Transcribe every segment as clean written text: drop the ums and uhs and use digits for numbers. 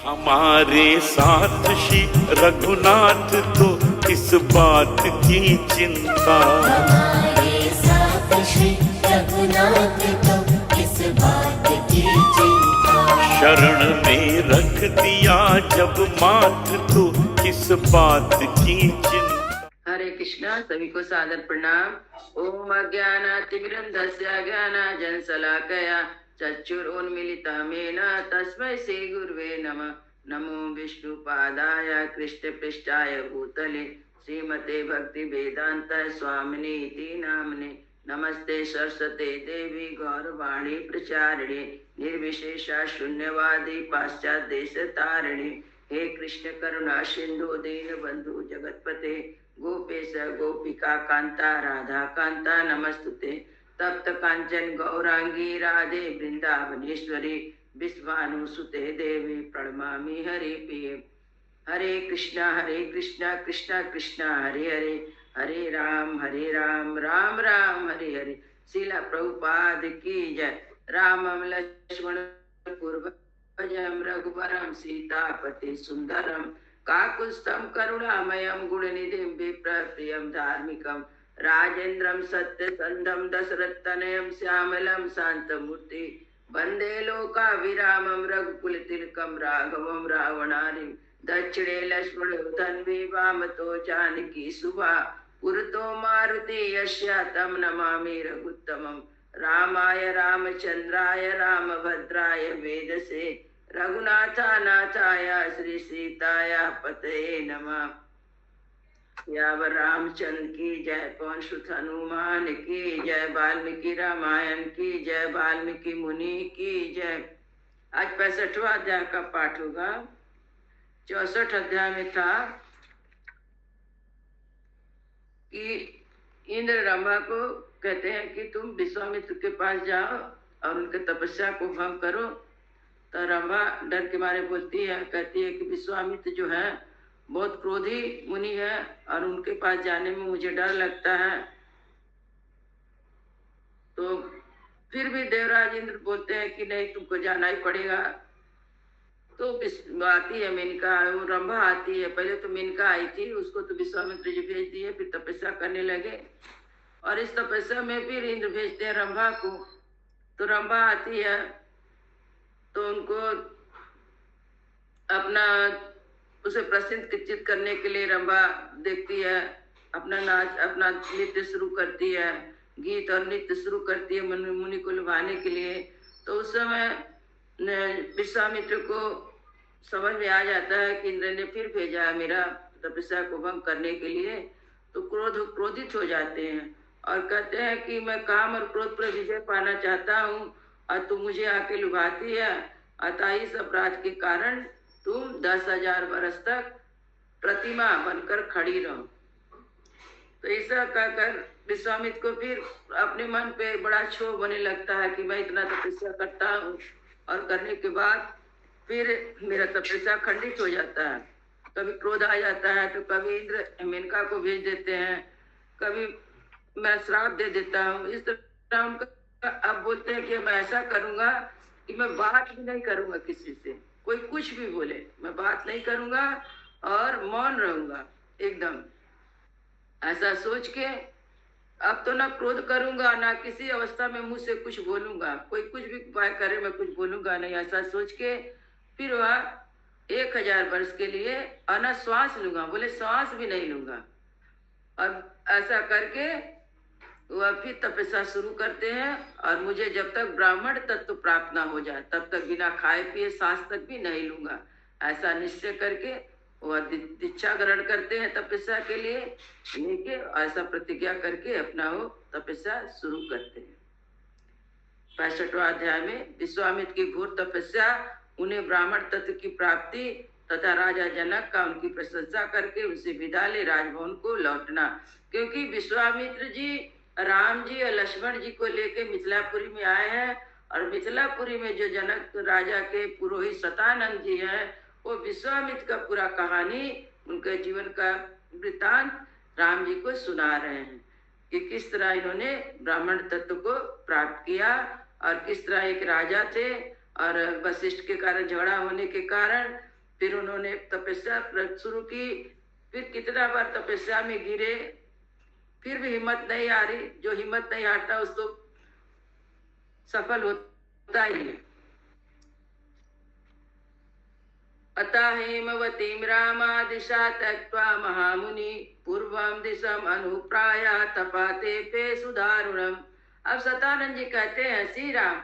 हमारे साथ श्री रघुनाथ तो किस बात की चिंता, हमारे साथ श्री रघुनाथ तो किस बात की चिंता। शरण में रख दिया जब माथ तो किस बात की चिंता। हरे कृष्णा। सभी को सादर प्रणाम। ओम अज्ञानातिमिरन्धस्य ज्ञानाञ्जनशलाकया चक्षुरुन्मीलितं तस्मै श्री गुरुवे नमः। नमो विष्णुपादाय कृष्णपृष्ठाय भूतले श्रीमते भक्ति वेदांत स्वामिने इति नामने। नमस्ते सरस्वते देवी गौरवाणी प्रचारिणे निर्विशेषा शून्यवादी पाश्चात्य देश तारिणे। हे कृष्ण करुणा सिंधु दीन बंधु जगतपते गोपेश गोपिका कांता राधा कांता नमस्तुते। तप्त कांचन गौरांगी राधे वृंदावनेश्वरी विश्वानुसुते देवी प्रणमामि हरि प्रिय। हरे कृष्णा कृष्णा कृष्णा हरे हरे, हरे राम राम राम हरे हरे। शिला प्रभुपाद की जय। रामं लक्ष्मण पूर्वजं रघुवरं सीतापति सुंदरम काकुत्स्थं करुणामयं गुणनिधिं विप्रप्रियं धार्मिकं राजेन्द्रं सत्यसन्धं दशरथतनयं श्यामलं शान्तमूर्ति वंदे लोकाभिरामं रघुकुलतिलकं राघवं रावणारिं दक्षिणे लक्ष्मण धन्वी वामतो जानकी सुभा पुरतो मारुति यस्य तं नमामि रघुत्तमं। रामाय रामचंद्राय रामभद्राय वेदसे रघुनाथाय श्री सीताय पतये नमः। यावर रामचंद्र की जय, पवन सुत हनुमान की जय, वाल्मीकि रामायण की जय, वाल्मीकि मुनि की जय। आज 65वां अध्याय का पाठ होगा। 64 अध्याय में था कि इंद्र रमा को कहते हैं कि तुम विश्वामित्र के पास जाओ और उनके तपस्या को भंग करो। तो रमा डर के मारे बोलती है, कहती है कि विश्वामित्र जो है बहुत क्रोधी मुनि है और उनके पास जाने में मुझे डर लगता है। तो फिर भी देवराज इंद्र बोलते हैं कि नहीं, तुमको जाना ही पड़ेगा। तो आती है मेनका, वो रंभा आती है। पहले तो मेनका आई थी, उसको तो विश्वामित्र जी भेज दिए, फिर तपस्या करने लगे। और इस तपस्या में फिर इंद्र भेजते हैं रंभा को। तो रंभा आती है तो उनको अपना उसे प्रसन्नचित्त करने के लिए रंभा देखती है, अपना नाच अपना नृत्य शुरू करती है, गीत और नृत्य शुरू करती है मुनि को लुभाने के लिए। तो उस समय विश्वामित्र को समझ में आ जाता है कि इंद्र ने फिर भेजा है मेरा तपस्या को भंग करने के लिए। तो क्रोधित हो जाते हैं और कहते हैं कि मैं काम और क्रोध पर विजय पाना चाहता हूँ और तू मुझे आके लुभाती है, अतः इस अपराध के कारण तुम 10,000 वर्ष तक प्रतिमा बनकर खड़ी रहो। तो ऐसा कहकर विश्वामित्र को फिर अपने मन पे बड़ा क्षोभ होने लगता है कि मैं इतना तपस्या करता हूँ और करने के बाद फिर मेरा तपस्या खंडित हो जाता है। कभी क्रोध आ जाता है तो कभी इंद्र मेनका को भेज देते हैं, कभी मैं श्राप दे देता हूँ। इस तरह उनका अब बोलते हैं कि मैं ऐसा करूंगा कि मैं बात भी नहीं करूंगा किसी से, कोई कुछ भी बोले मैं बात नहीं करूंगा और मौन रहूंगा एकदम। ऐसा सोच के अब तो ना क्रोध करूंगा ना किसी अवस्था में मुंह से कुछ बोलूंगा, कोई कुछ भी उपाय करे मैं कुछ बोलूंगा नहीं। ऐसा सोच के फिर वह 1000 वर्ष के लिए अनश्वास लूंगा, बोले श्वास भी नहीं लूंगा। और ऐसा करके वह फिर तपस्या शुरू करते हैं और मुझे जब तक ब्राह्मण तत्व प्राप्त ना हो जाए तब तक बिना खाए पिए सांस तक भी नहीं लूंगा। ऐसा निश्चय करके वह दीक्षा ग्रहण करते हैं तपस्या के लिए, लेके ऐसा प्रतिज्ञा करके अपना वो तपस्या शुरू करते हैं। 65वां अध्याय में विश्वामित्र की घोर तपस्या, उन्हें ब्राह्मण तत्व की प्राप्ति तथा राजा जनक का उनकी प्रशंसा करके उनसे विदा ले राजभवन को लौटना। क्योंकि विश्वामित्र जी राम जी और लक्ष्मण जी को लेके मिथिलापुरी में आए हैं और मिथिलापुरी में जो जनक राजा के पुरोहित शतानंद जी हैं वो विश्वामित्र का पूरा कहानी, उनके जीवन का वृतांत राम जी को सुना रहे हैं कि किस तरह इन्होंने ब्राह्मण तत्व को प्राप्त किया और किस तरह एक राजा थे और वशिष्ठ के कारण झगड़ा होने के कारण फिर उन्होंने तपस्या शुरू की। फिर कितना बार तपस्या में गिरे, फिर भी हिम्मत नहीं आ रही। जो हिम्मत नहीं हारता उसको सफल होता ही है। अतः हेमवतीं रामादिशा त्यक्त्वा महामुनि पूर्वम दिशम अनुप्राय तपाते पे सुदारुणम। अब सतानंद जी कहते हैं, श्री राम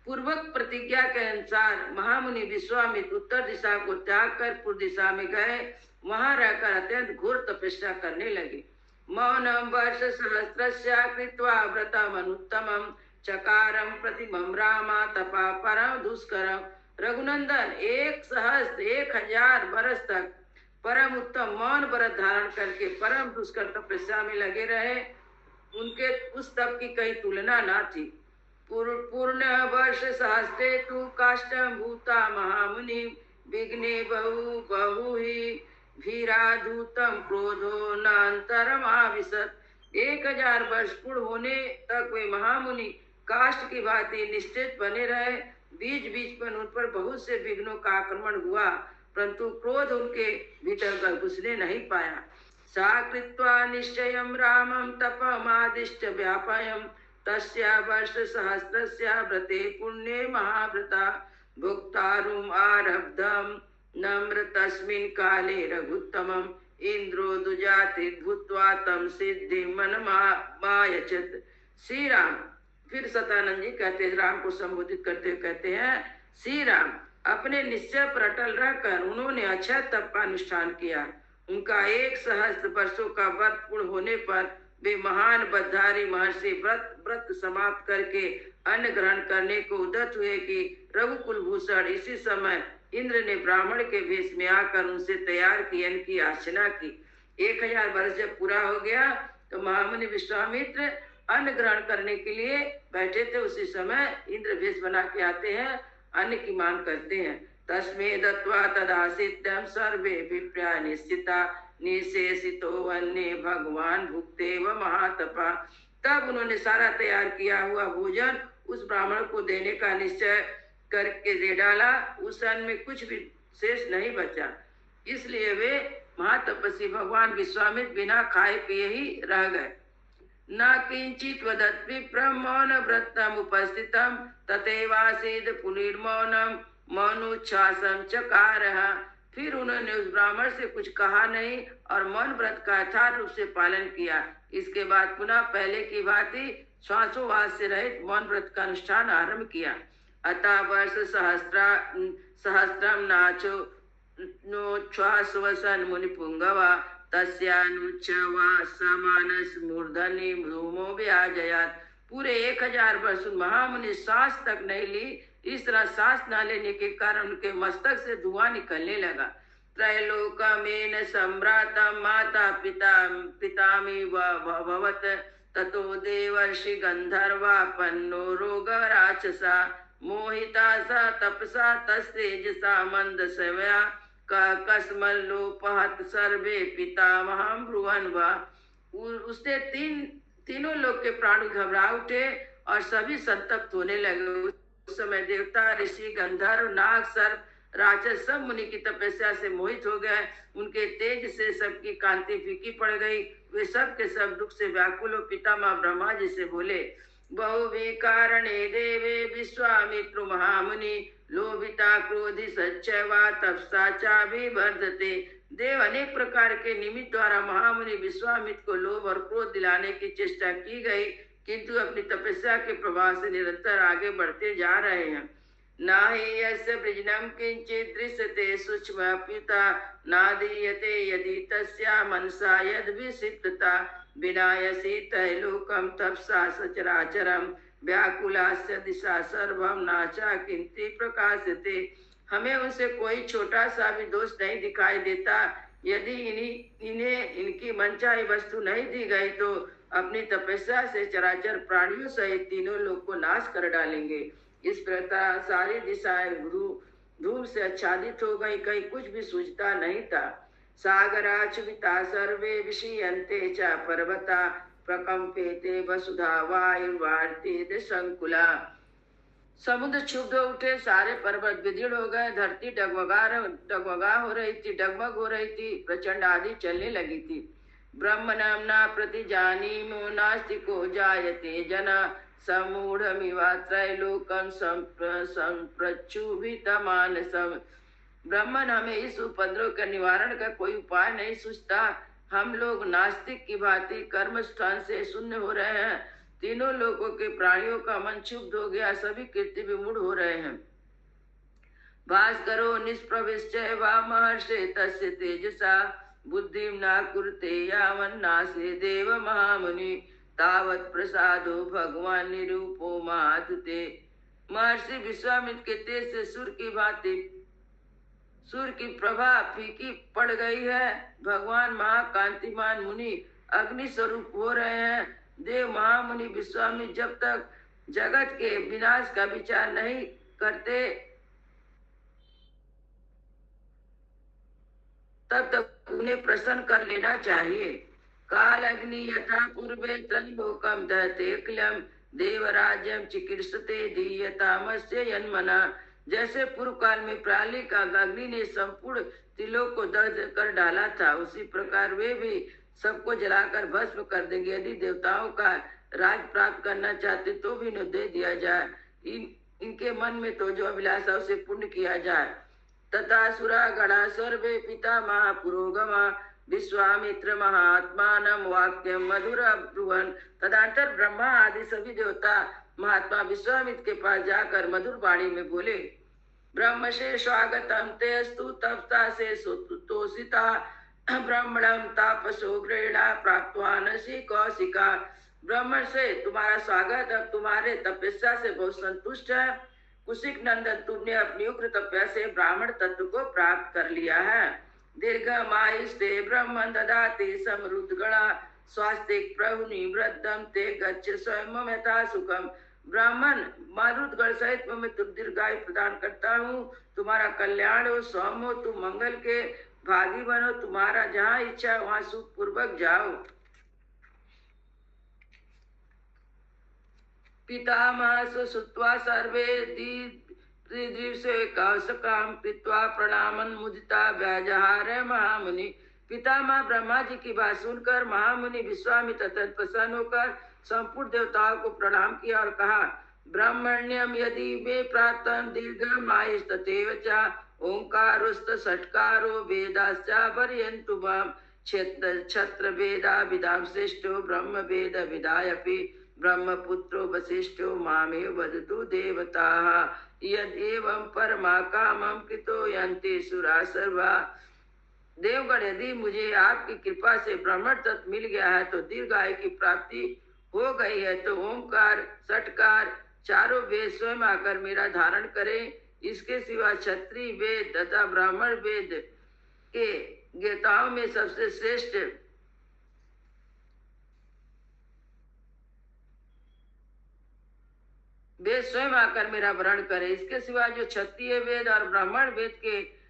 पूर्वक प्रतिज्ञा के अनुसार महामुनि विश्वामित्र उत्तर दिशा को त्याग कर पूर्व दिशा में गए। वहां रहकर अत्यंत घोर तपस्या करने लगे। मौनम वर्ष सहस्रस्य कृत्वा व्रतम अनुत्तमम चकारम प्रतिमम रामा तपा परम दुष्करम। रघुनंदन 1,000 बरस तक परम उत्तम मौन व्रत धारण करके परम दुष्कर तपस्या में लगे रहे। उनके उस तप की कहीं तुलना ना थी। पूर्ण वर्ष सहस्ते तु काष्टम भूता महामुनि विघ्ने बहु बहु ही भीराधूतम क्रोधो नान्तरमाविशत। 1,000 वर्ष पूर्ण होने तक वे महामुनि काष्ठ की भांति निश्चित बने रहे। बीच बीच पर उन पर बहुत से विघ्नों का आक्रमण हुआ, परंतु क्रोध उनके भीतर घुसने नहीं पाया। सा कृत्वा निश्चयं रामं तपमादिष्ट व्यापयम् तस्या वर्ष सहस्रस्य व्रते पुण्ये महाव्रता भोक्तारुम् आरब्धम् नम्र तस्मिन् काले रघुत्तमम् इंद्रो दुजाति भूत्वा तम सिद्धि मन मायचत। श्री राम फिर सतानंद जी कहते हैं, राम को संबोधित करते हुए कहते हैं, श्री राम अपने निश्चय पर अटल रहकर उन्होंने अच्छा तप का अनुष्ठान किया। उनका 1,000 वर्षों का व्रत पूर्ण होने पर वे महान बद्धारी महर्षि व्रत समाप्त करके अन्न ग्रहण करने को उद्यत हुए कि रघुकुल भूषण इसी समय इंद्र ने ब्राह्मण के भेष में आकर उनसे तैयार की अन्न की याचना की। 1,000 वर्ष जब पूरा हो गया तो महामुनि विश्वामित्र अन्न ग्रहण करने के लिए बैठे थे। उसी समय इंद्र भेष बना के आते हैं, अन्न की मांग करते हैं। तस्मे दत्वा तदासित्यं सर्वे विप्रा निश्चिता निशेषितो वन्य भगवान भुक्ते व महातपा। तब उन्होंने सारा तैयार किया हुआ भोजन उस ब्राह्मण को देने का निश्चय करके दे डाला। उस अन्न में कुछ भी शेष नहीं बचा, इसलिए वे महातपस्वी भगवान विश्वामित्र बिना खाए पिए ही रह गए। न किंचित वदत् विप्रम मौन व्रतम उपस्थितम तथैवासीद पुनर्मौनम मौनुच्छ्वासम चकारः। फिर उन्होंने उस ब्राह्मण से कुछ कहा नहीं और मौन व्रत का यथार्थ रूप से पालन किया। इसके बाद पुनः पहले की भांति श्वासोवास से रहित मौन व्रत का अनुष्ठान आरंभ किया। अतः वर्ष सहस्त्रम नाचो नोच्छ्वासवसन मुनिपुंगवा तस्यानुच्छ्वासमानस मूर्धनि धूमो व्याजयात्। पूरे 1,000 वर्ष महामुनि सांस तक नहीं ली। इस तरह सांस न लेने के कारण उनके मस्तक से धुआं निकलने लगा। त्रैलोकमेन सम्भ्रातं माता पितामि भवत ततो देवर्षि गंधर्वा पन्नो रोग राक्षसा मोहिता सा तपसा तस्तेजसा मंद सेवया कस्मल्लोपहत सर्वे पितामहं ब्रुवन् वा। उसने तीनों लोग के प्राण घबरा उठे और सभी संतप्त होने लगे। उस समय देवता ऋषि गंधर्व नाग सर्प राक्षस सब मुनि की तपस्या से मोहित हो गए। उनके तेज से सबकी कांति फीकी पड़ गई। वे सब के सब दुख से व्याकुल हो पितामह ब्रह्मा जी से बोले, बहुविकारणे देवे विश्वामित्र महामुनि लोभिता क्रोधि सच्चैवा तपसा चाभिवर्धते। देव अनेक प्रकार के निमित्त द्वारा महामुनि विश्वामित्र को लोभ और क्रोध दिलाने की चेष्टा की गई, किंतु अपनी तपस्या के प्रभाव से निरंतर आगे बढ़ते जा रहे हैं। नाहि यस्य वृजनं किंचित् दृश्यते सूक्ष्मप्युता नादीयते यदि तस्या मनसा यद्विसिप्तता विनायसी तैलोकं तपसा सचराचरं व्याकुलास्य दिशा सर्वं नाचा किंति प्रकाशते। हमें उनसे कोई छोटा सा भी दोष नहीं दिखाई देता। यदि इन्हें इनकी मनचाही वस्तु नहीं दी गई तो अपनी तपस्या से चराचर प्राणियों सहित तीनों लोग को नाश कर डालेंगे। इस प्रकार सारी दिशाएं धूम से आच्छादित हो गई, कहीं कुछ भी सूझता नहीं था। सागराचुविता सर्वे विषीयन्ते च पर्वता प्रकम्पेते वसुधा वायुर्वार्तेते संकुला। समुद्र क्षुब्ध हो उठे, सारे पर्वत विदीर्ण हो गए, धरती डगमगा हो रही थी, डगमग हो रही थी, प्रचंड आदि चलने लगी थी। ब्रह्म नामना प्रति जानीमो नास्तिको जायते जना समूढ़मिवा त्रैलोकम संप्रक्षुभितमानसम। ब्राह्मण, हमें इस उपद्रव के निवारण का कोई उपाय नहीं सूझता। हम लोग नास्तिक की भांति कर्म स्थान से शून्य हो रहे हैं। तीनों लोगों के प्राणियों का मन क्षुब्ध हो गया, सभी कीर्ति विमूढ़ हो रहे हैं। भास्करो निष्प्रविश्य वा महर्षे तस्य तेजसा बुद्धिं न कुरुते यावन्नासे देव महामुनि तावत् प्रसादो भगवान निरूपो मातुते। महर्षि विश्वामित्र के तेज से सूर्य की प्रभा फीकी पड़ गई है। भगवान महाकांतिमान मुनि अग्नि स्वरूप हो रहे हैं। देव महामुनि विश्वामित्र जब तक जगत के विनाश का विचार नहीं करते तब तक उन्हें प्रसन्न कर लेना चाहिए। काल अग्नि यथा पूर्वे त्रैलोकम दहते क्लम देवराज्यम चिकीर्षते धीयतामस्य यन्मना। जैसे पूर्व काल में प्राली का अग्नि ने संपूर्ण तिलोक को दग्ध कर डाला था, उसी प्रकार वे भी सबको जलाकर भस्म कर देंगे। यदि देवताओं का राज प्राप्त करना चाहते तो भी इन्हें दे दिया जाए। इनके मन में तो जो अभिलाषा उसे पूर्ण किया जाए। तथा सुरा गणा सर्वे पिता महापुरोगमा विश्वामित्र महात्मानम वाक्यम मधुर ब्रुवन। तदंतर ब्रह्मा आदि सभी देवता महात्मा विश्वामित्र के पास जाकर मधुर वाणी में बोले, ब्रह्म से स्वागतम तेस्तु तपता से तोषिता ब्रह्मणम तापसो ग्रेणा प्राप्तवानसी कौशिका। ब्रह्म से तुम्हारा स्वागत, अब तुम्हारे तपस्या से बहुत संतुष्ट है। कुशिक नंदन, तुमने अपनी उग्र तपस्या से ब्राह्मण तत्व को प्राप्त कर लिया है। दीर्घमायुस्ते ब्रह्म ददाति समृद्ध गणा स्वास्तिक प्रभु निवृद्धम ते गच्छ स्वयं यथा सुखम। ब्राह्मण, मारुत गण सहित मैं दीर्घायु प्रदान करता हूँ। तुम्हारा कल्याण हो, स्वयं हो, तुम मंगल के भागी बनो। तुम्हारा जहाँ इच्छा वहाँ सुख पूर्वक जाओ। पितामह सुत्वा सर्वे कौशकाम कृत्वा प्रणामन मुदिता व्याजहार महामुनि। पितामह ब्रह्मा जी की बात सुनकर महामुनि विश्वामित्र अत्यंत प्रसन्न होकर संपूर्ण देवताओं को प्रणाम किया और कहा, ब्राह्मण्यम यदि मे प्रातः दीर्घमायुस्तथैव च ओंकारोस्त षट्कारो वेदाश्च पर्यन्तु माम क्षत्र वेदा विदाम श्रेष्ठो ब्रह्म वेद विदायपि ब्रह्मपुत्रो वसिष्ठो मामेव वदतु देवताः यद एवं परमा कामं कृतो यन्ते सुरा सर्वा। देवगण, यदि मुझे आपकी कृपा से ब्राह्मण तत्व मिल गया है तो दीर्घायु की प्राप्ति हो गई है, तो ओंकार षटकार चारों वेद स्वयं आकर मेरा धारण करें। इसके सिवा क्षत्रिय वेद तथा ब्राह्मण वेद के ज्ञाताओं में सबसे श्रेष्ठ वेद स्वयं आकर मेरा वर्ण करे। इसके सिवा जो क्षत्रिय वेद और ब्राह्मण वेद के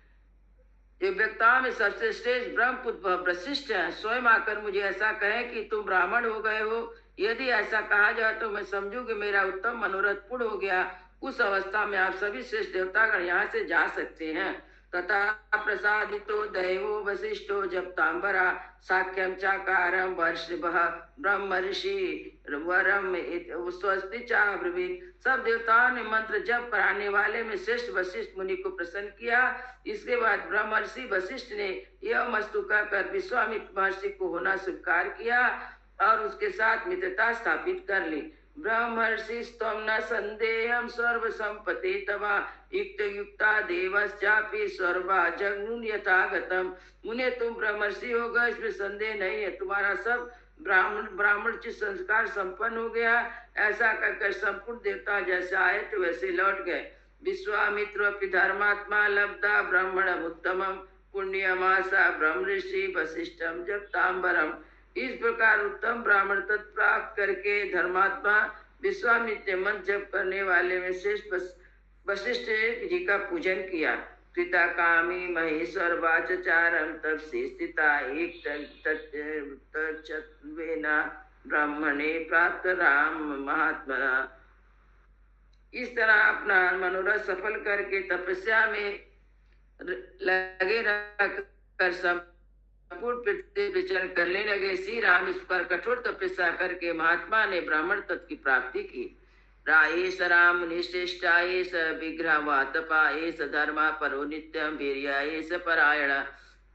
व्यक्ताओं में सबसे श्रेष्ठ ब्रह्मपुत्र वशिष्ठ है, स्वयं आकर मुझे ऐसा कहे कि तुम ब्राह्मण हो गए हो। यदि ऐसा कहा जाए तो मैं समझूं कि मेरा उत्तम मनोरथ पूर्ण हो गया। उस अवस्था में आप सभी श्रेष्ठ देवतागण यहाँ से जा सकते हैं। तथा प्रसादितो दैवो वशिष्ठो जप्तांबरा साख्यम चाकारम वर्षभः ब्रह्म ऋषि वरम स्वस्ति चाब्रवीत। सब देवताओं ने मंत्र जप कराने वाले में श्रेष्ठ वशिष्ठ मुनि को प्रसन्न किया। इसके बाद ब्रह्मर्षि वशिष्ठ ने यह मस्तु कहकर विश्वामित्र महर्षि को होना स्वीकार किया और उसके साथ मित्रता स्थापित कर ली। ब्रह्मर्षि स्तम न संदेहम सर्व संपत्ति तवा युक्त युक्ता देवश्चापि सर्वा जगनुन यथागतम। मुने, तुम ब्रह्मर्षि हो गए, इसमें संदेह नहीं है। तुम्हारा सब ब्राह्मण संस्कार संपन्न हो गया। ऐसा कहकर संपूर्ण देवता जैसे आए तो वैसे लौट गए। विश्वामित्र धर्मात्मा लब्धा ब्राह्मणम उत्तमम पुण्यमासा ब्रह्म ऋषि वशिष्ठम जप्तांबरम। इस प्रकार उत्तम ब्राह्मण तत्व प्राप्त करके धर्मात्मा विश्वामित्र मंत्र जप करने वाले में श्रेष्ठ वशिष्ठ जी का पूजन किया। पिता कामी महेश्वर वाचारम तब से स्थिता एक ब्राह्मणे प्राप्त राम महात्मा। इस तरह अपना मनोरथ सफल करके तपस्या में लगे रहकर संपूर्ण पृथ्वी विचरण करने लगे। श्री राम इस पर कठोर तपस्या करके महात्मा ने ब्राह्मण तत्व की प्राप्ति की। राएस राम मुनिश्रेष्ठा एस विग्रह वातपा एस धर्मा परो नित्यम वीर्या एस परायण।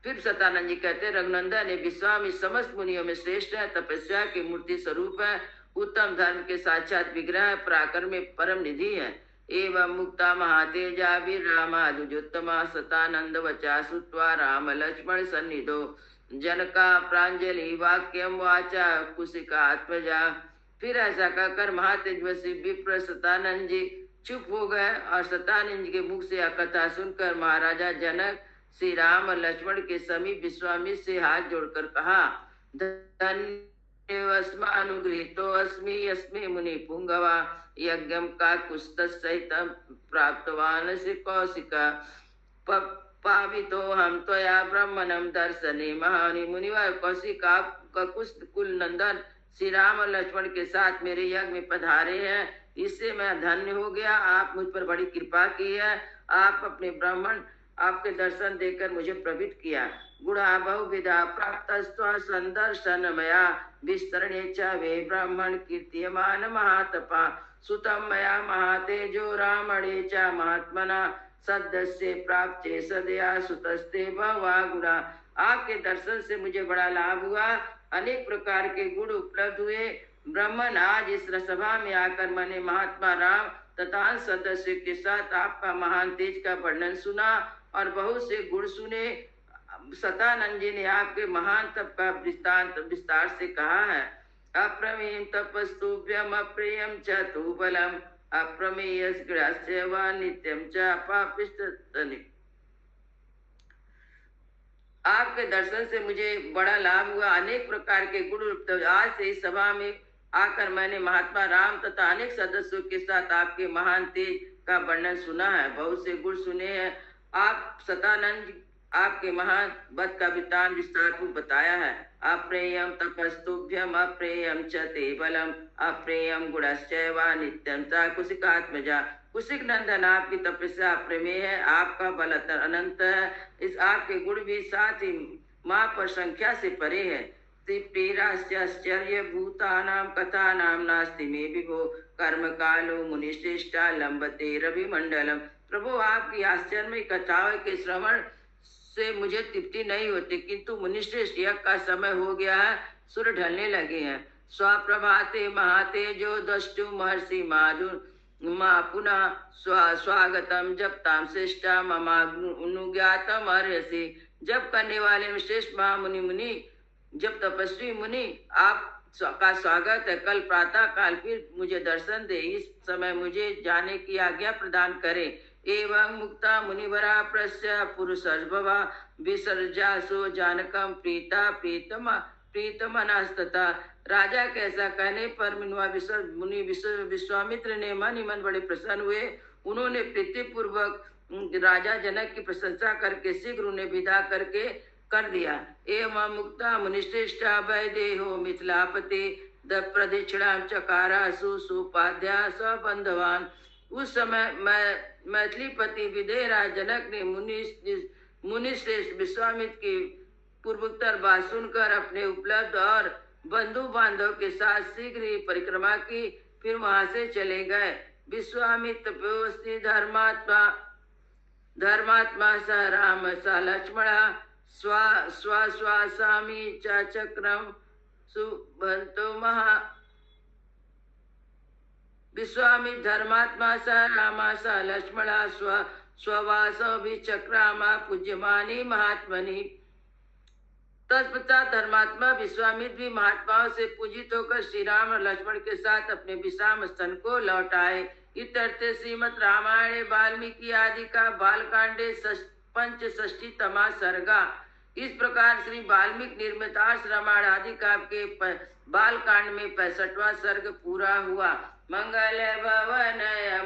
फिर सतानंद जी कहते रघुनंदन ने विश्वामी समस्त मुनियों में श्रेष्ठ है, तपस्या की मूर्ति स्वरूप है, उत्तम धर्म के साक्षात विग्रह है, पराक्रम में परम निधि है। एवं मुक्ता महातेजा वीर रामादुजोत्तमा सतानंद वचा सुत्वा राम लक्ष्मण सन्निधो जनका प्रांजलि वाक्यम वाचा कुशिका आत्मजा। फिर ऐसा कहकर महातेजस्वी विप्र सतानंद जी चुप हो गए और सतानंद जी के मुख से यह कथा सुनकर महाराजा जनक श्री राम और लक्ष्मण के समीप विश्वामित्र से हाथ जोड़कर कहा, धन्योऽस्मानुगृहीतो अस्मि यस्मै मुनि पुंगवा यज्ञम का कुस्त सहित प्राप्तवान से कौशिका पावितो हम त्वया ब्रह्मणम दर्शने महानि मुनिवर। कौशिक आप कुस्त कुल नंदन श्री राम और लक्ष्मण के साथ मेरे यज्ञ में पधारे हैं, इससे मैं धन्य हो गया। आप मुझ पर बड़ी कृपा की है, आप अपने ब्राह्मण आपके दर्शन देकर मुझे प्रवित किया। गुणा बहुविधा प्राप्तस्त्वा संदर्शन मया विस्तरणे च वे ब्राह्मण कीर्त्यमान महातपा सुतम मया महातेजो रामणे च महात्मना सदस्य प्राप्ते सदया सुतस्ते भवा गुणा। आपके दर्शन से मुझे बड़ा लाभ हुआ, अनेक प्रकार के गुण उपलब्ध हुए। ब्राह्मण आज इस सभा में आकर मैंने महात्मा राम तथा सदस्य के साथ आपका महान तेज का वर्णन सुना और बहुत से गुण सुने। सतानंद जी ने आपके महान तप का विस्तार से कहा है। अप्रमेयम तपस्तुभ्यम अप्रियम च तु बलम अप्रमेयस्य व नित्यम च पापिष्टनि। आपके दर्शन से मुझे बड़ा लाभ हुआ, अनेक प्रकार के गुण। आज से इस सभा में आकर मैंने महात्मा राम तथा अनेक सदस्यों के साथ आपके महान तेज का वर्णन सुना है, बहुत से गुण सुने हैं। आप सतानंद आपके महान वध का वृत्तांत विस्तार को बताया है। अप्रेयम तपस्तुभ्यम अप्रेयम च ते बलम अप्रेयम गुणश्चैव नित्यम च कुशिकात्मजा। कुशिक नंदन आपकी तपस्या अप्रमेय है, आपका बल अनंत है, इस आपके गुण भी साथ ही माँ पर संख्या से परे है। आश्चर्य भूतानाम कथानाम नास्ति मे विभो कर्म कालो मुनिश्रेष्ठा लंबते रवि मंडलम। प्रभु आपकी आश्चर्य कथाओं के श्रवण से मुझे तृप्ति नहीं होती, किंतु मुनिश्रेष्ठ यज्ञ का समय हो गया है, सूर्य ढलने लगे हैं। स्वप्रभाते महातेजो दष्टु महर्षि माधुर माँ पुनः स्वागतम जब ताम श्रेष्ठा ममानुज्ञातम अर्हसि। जब करने वाले में श्रेष्ठ महामुनि मुनि जब तपस्वी मुनि आप का स्वागत है। कल प्रातः काल फिर मुझे दर्शन दे, इस समय मुझे जाने की आज्ञा प्रदान करे। एवं मुक्ता मुनिवरा प्रस्य पुरुषर्भवा विसर्जासो जानकम प्रीता प्रीतमनास्तता। राजा के ऐसा कहने पर मुनि विश्वामित्र ने मन ही मन बड़े प्रसन्न हुए। उन्होंने प्रीतिपूर्वक राजा जनक की प्रशंसा करके शीघ्र उन्हें विदा करके कर दिया। एवं मुक्ता मुनिश्रेष्ठा वैदेहो मिथिलापति द प्रदक्षिणा चकारा सुपाध्या सबंधवान। उस समय मैथिलीपति विदेहराज जनक ने मुनिश्रेष्ठ विश्वामित्र की पूर्वोत्तर बात सुनकर अपने उपलब्ध और बंधु बांधव के साथ शीघ्र ही परिक्रमा की, फिर वहां से चले गए। विश्वामित्र तपोस्ति धर्मात्मा स राम स लक्ष्मणा स्वामी चक्रम सुबंतो महा। विश्वामित्र धर्मात्मा स रामा स लक्ष्मणा स्ववास विचक्रामा पूज्यमानी महात्मनि। तत्पश्चात धर्मात्मा विश्वामित्र भी महात्माओं से पूजित होकर श्री राम और लक्ष्मण के साथ अपने विश्राम स्थल को लौट आए। इत्यर्थे श्रीमद् रामायणे वाल्मीकि आदि का बालकांडे पंचषष्ठीतमा सर्गा। इस प्रकार श्री वाल्मीकि निर्मितार्ष रामायण आदि काव्य के बालकांड में 65वां सर्ग पूरा हुआ। मंगल भवन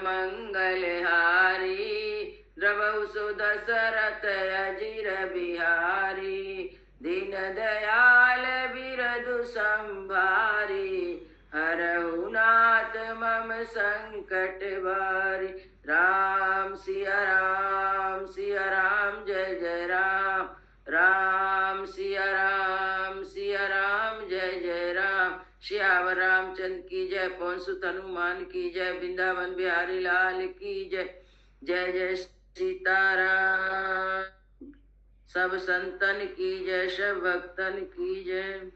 मंगलहारी द्रवहु सो दशरथ अजीर बिहारी। दीन दयाल बिरधु संभारी हरहु नाथ मम संकट अटवारी। राम सिया राम जय जय राम। राम सिया राम जय जय राम। श्यावर रामचंद्र की जय, पवन सुत हनुमान की जय, वृंदावन बिहारी लाल की जय। जय जय सीताराम। सब संतन की जय, सब भक्तन की जय।